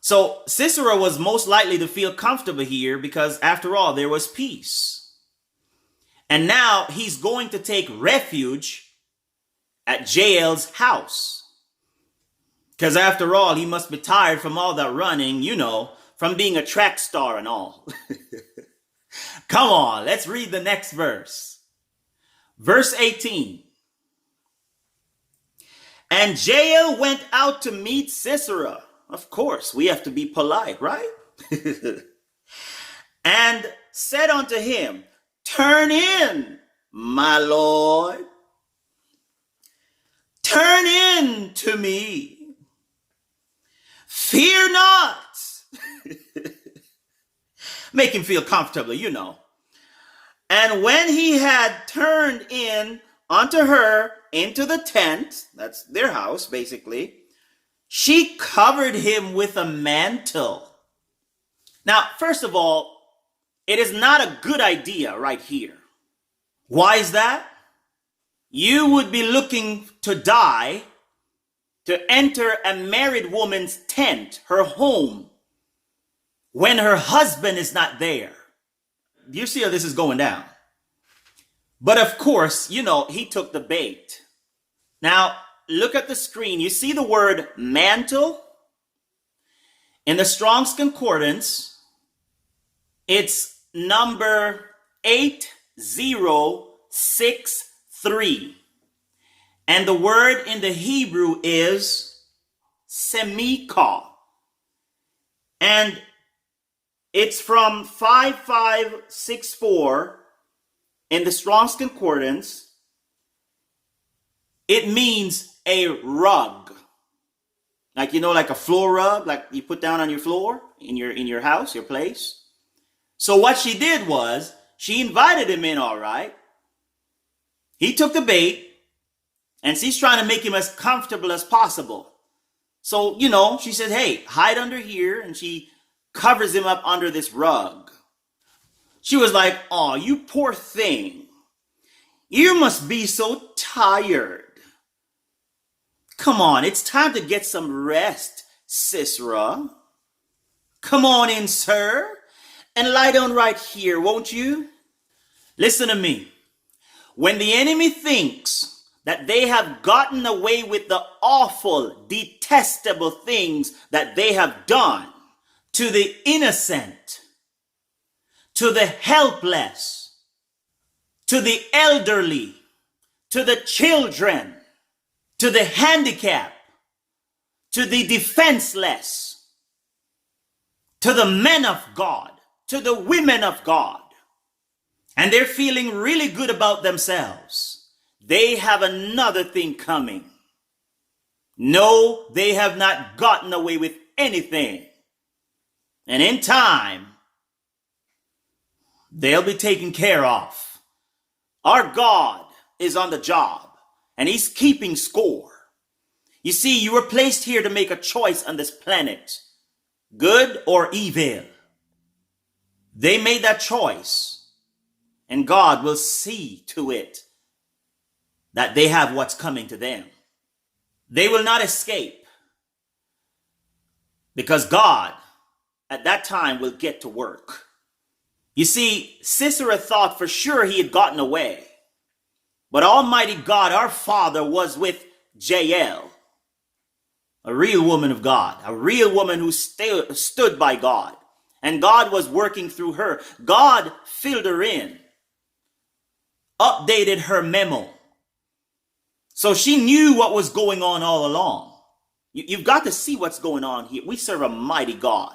So Sisera was most likely to feel comfortable here because after all, there was peace. And now he's going to take refuge at Jael's house. Because after all, he must be tired from all that running, from being a track star and all. Come on, let's read the next verse. Verse 18. And Jael went out to meet Sisera. Of course, we have to be polite, right? And said unto him, turn in, my lord. Turn in to me. Fear not. Make him feel comfortable, And when he had turned in unto her into the tent, that's their house basically, she covered him with a mantle. Now, first of all, it is not a good idea right here. Why is that? You would be looking to die to enter a married woman's tent, her home, when her husband is not there. You see how this is going down. But of course, he took the bait. Now, look at the screen. You see the word mantle? In the Strong's Concordance, it's number 8063. And the word in the Hebrew is semika. And it's from 5564 in the Strong's Concordance. It means a rug. Like, like a floor rug, like you put down on your floor in your house, your place. So what she did was she invited him in, all right. He took the bait and she's trying to make him as comfortable as possible. So, she said, hey, hide under here. And she covers him up under this rug. She was like, oh, you poor thing. You must be so tired. Come on, it's time to get some rest, Sisera. Come on in, sir, and lie down right here, won't you? Listen to me. When the enemy thinks that they have gotten away with the awful, detestable things that they have done to the innocent, to the helpless, to the elderly, to the children, to the handicapped, to the defenseless, to the men of God, to the women of God, and they're feeling really good about themselves, they have another thing coming. No, they have not gotten away with anything. And in time, they'll be taken care of. Our God is on the job. And he's keeping score. You see, you were placed here to make a choice on this planet. Good or evil. They made that choice. And God will see to it that they have what's coming to them. They will not escape. Because God, at that time, will get to work. You see, Sisera thought for sure he had gotten away. But Almighty God, our Father, was with Jael, a real woman of God, a real woman who stood by God. And God was working through her. God filled her in, updated her memo. So she knew what was going on all along. You've got to see what's going on here. We serve a mighty God.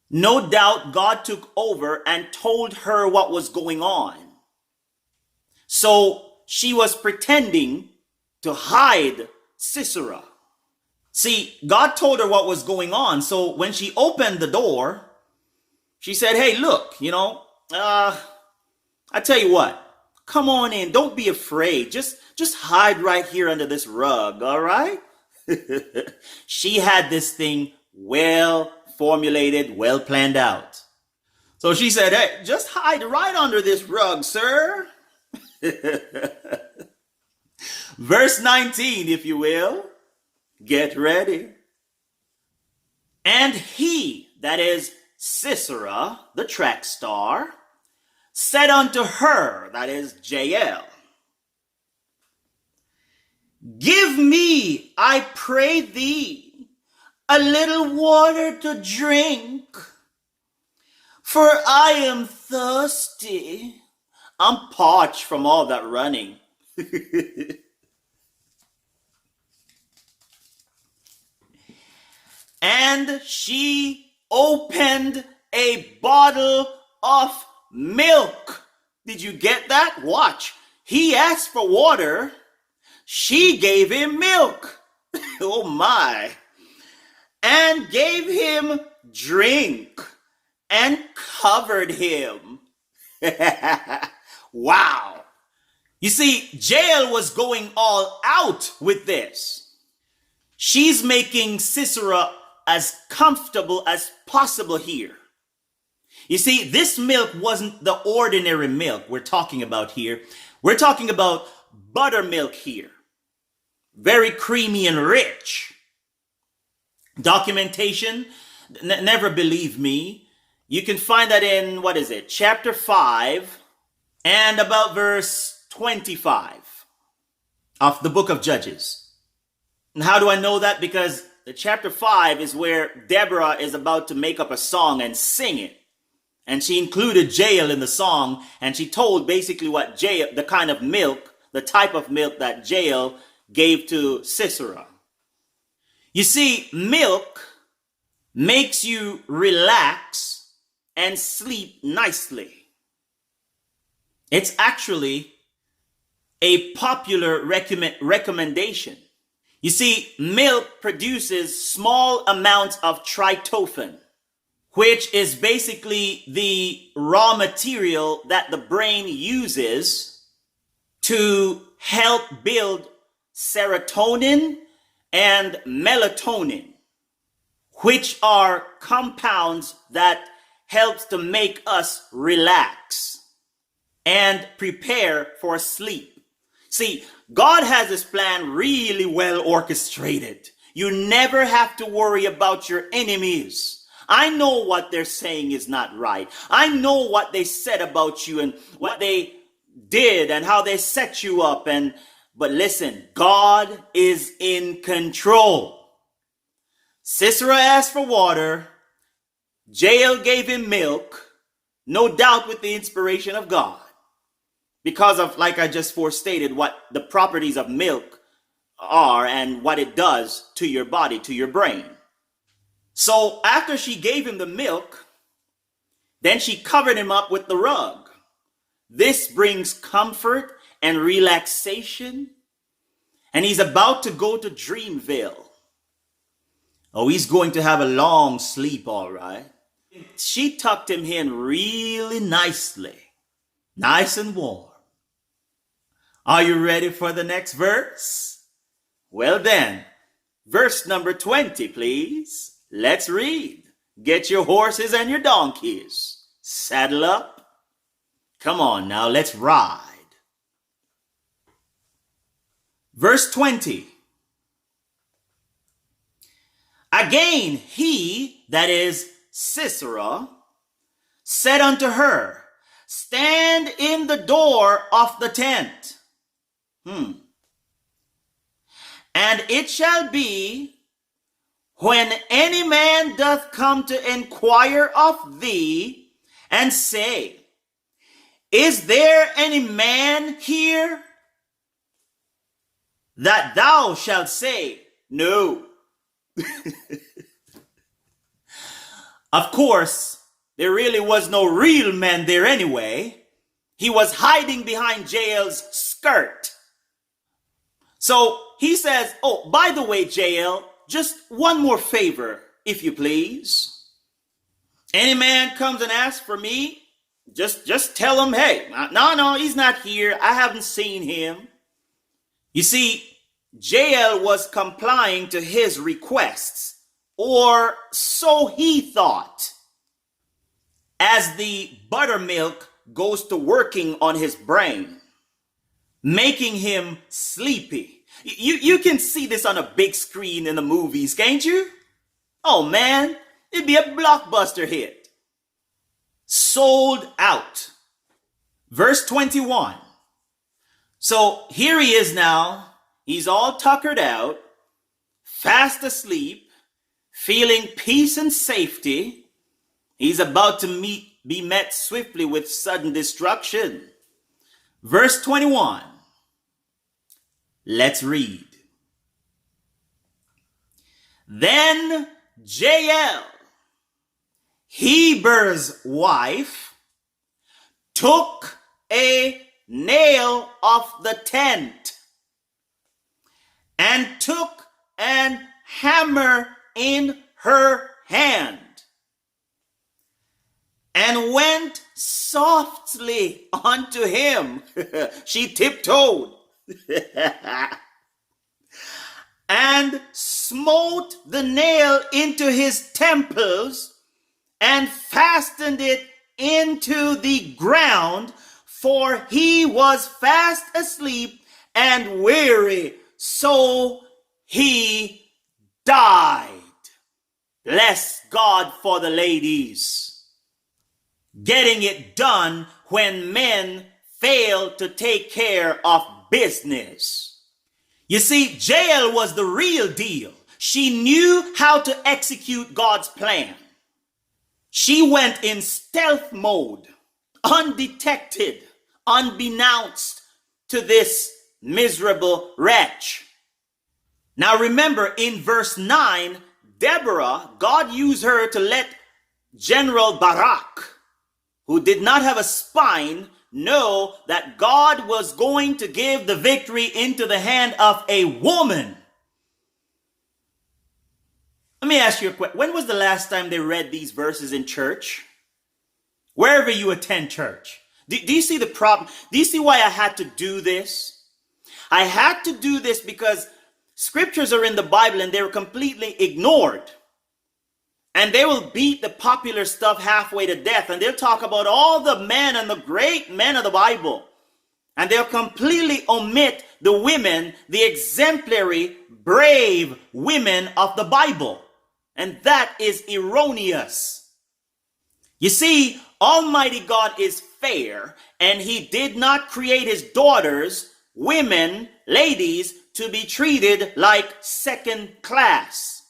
No doubt God took over and told her what was going on. So she was pretending to hide Sisera. See, God told her what was going on. So when she opened the door, she said, hey, look, I tell you what, come on in. Don't be afraid. Just hide right here under this rug. All right. She had this thing well formulated, well planned out. So she said, hey, just hide right under this rug, sir. Verse 19, if you will. Get ready. And he, that is Sisera, the track star, said unto her, that is Jael, give me, I pray thee, a little water to drink, for I am thirsty. I'm parched from all that running. And she opened a bottle of milk. Did you get that? Watch. He asked for water. She gave him milk. Oh my. And gave him drink and covered him. Wow. You see, Jael was going all out with this. She's making Sisera as comfortable as possible here. You see, this milk wasn't the ordinary milk we're talking about here. We're talking about buttermilk here. Very creamy and rich. Documentation, never believe me. You can find that in, chapter 5 and about verse 25 of the book of Judges. And how do I know that? Because the chapter 5 is where Deborah is about to make up a song and sing it. And she included Jael in the song, and she told basically what Jael, the kind of milk, the type of milk that Jael gave to Sisera. You see, milk makes you relax and sleep nicely. It's actually a popular recommendation. You see, milk produces small amounts of tryptophan, which is basically the raw material that the brain uses to help build serotonin and melatonin, which are compounds that helps to make us relax and prepare for sleep. See, God has this plan really well orchestrated. You never have to worry about your enemies. I know what they're saying is not right. I know what they said about you and what they did and how they set you up. But listen, God is in control. Sisera asked for water. Jael gave him milk, no doubt with the inspiration of God. Because of, like I just forestated, what the properties of milk are and what it does to your body, to your brain. So after she gave him the milk, then she covered him up with the rug. This brings comfort and relaxation. And he's about to go to Dreamville. Oh, he's going to have a long sleep, all right. She tucked him in really nicely, nice and warm. Are you ready for the next verse? Well then, verse number 20, please. Let's read. Get your horses and your donkeys. Saddle up. Come on now, let's ride. Verse 20. Again, he, that is Sisera, said unto her, stand in the door of the tent. And it shall be, when any man doth come to inquire of thee, and say, is there any man here? That thou shalt say, no. Of course, there really was no real man there anyway. He was hiding behind Jael's skirt. So he says, oh, by the way, Jael, just one more favor, if you please. Any man comes and asks for me, just tell him, hey, no, he's not here. I haven't seen him. You see, Jael was complying to his requests, or so he thought, as the buttermilk goes to working on his brain, making him sleepy. You can see this on a big screen in the movies, can't you? Oh man, it'd be a blockbuster hit. Sold out. Verse 21. So here he is now. He's all tuckered out, fast asleep, feeling peace and safety. He's about to be met swiftly with sudden destruction. Verse 21. Let's read. Then Jael, Heber's wife, took a nail of the tent and took an hammer in her hand and went softly unto him. She tiptoed and smote the nail into his temples and fastened it into the ground, for he was fast asleep and weary, so he died. Bless God for the ladies. Getting it done when men fail to take care of business. You see, Jael was the real deal. She knew how to execute God's plan. She went in stealth mode, undetected, unbeknownst to this miserable wretch. Now remember, in verse 9, Deborah, God used her to let General Barak, who did not have a spine, know that God was going to give the victory into the hand of a woman. Let me ask you a question. When was the last time they read these verses in church? Wherever you attend church. Do you see the problem? Do you see why I had to do this? I had to do this because scriptures are in the Bible and they were completely ignored. And they will beat the popular stuff halfway to death. And they'll talk about all the men and the great men of the Bible. And they'll completely omit the women, the exemplary, brave women of the Bible. And that is erroneous. You see, Almighty God is fair, and he did not create his daughters, women, ladies, to be treated like second class,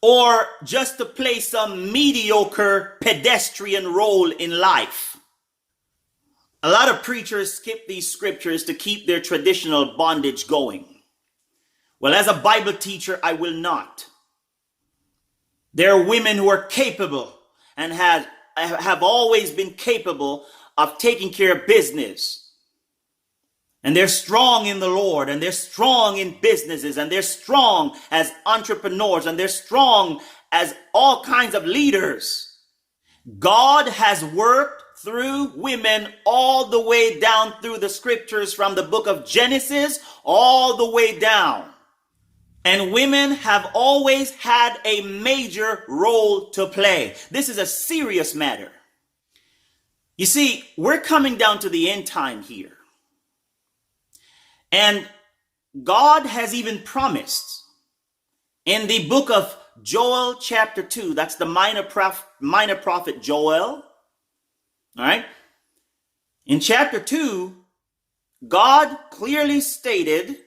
or just to play some mediocre pedestrian role in life. A lot of preachers skip these scriptures to keep their traditional bondage going. Well, as a Bible teacher, I will not. There are women who are capable and have always been capable of taking care of business. And they're strong in the Lord, and they're strong in businesses, and they're strong as entrepreneurs, and they're strong as all kinds of leaders. God has worked through women all the way down through the scriptures, from the book of Genesis all the way down. And women have always had a major role to play. This is a serious matter. You see, we're coming down to the end time here. And God has even promised in the book of Joel chapter 2, that's the minor prophet Joel. All right. In chapter 2, God clearly stated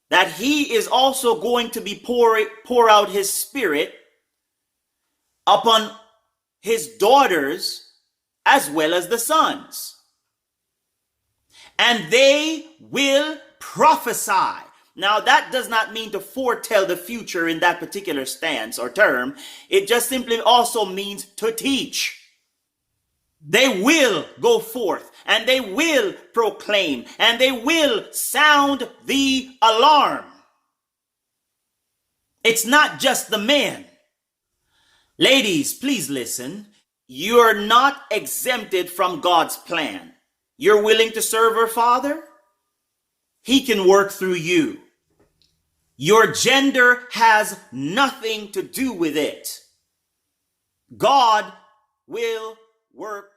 that he is also going to be pour out his spirit upon his daughters as well as the sons. And they will prophesy. Now, that does not mean to foretell the future in that particular stance or term. It just simply also means to teach. They will go forth and they will proclaim and they will sound the alarm. It's not just the men. Ladies, please listen. You're not exempted from God's plan. You're willing to serve her father? He can work through you. Your gender has nothing to do with it. God will work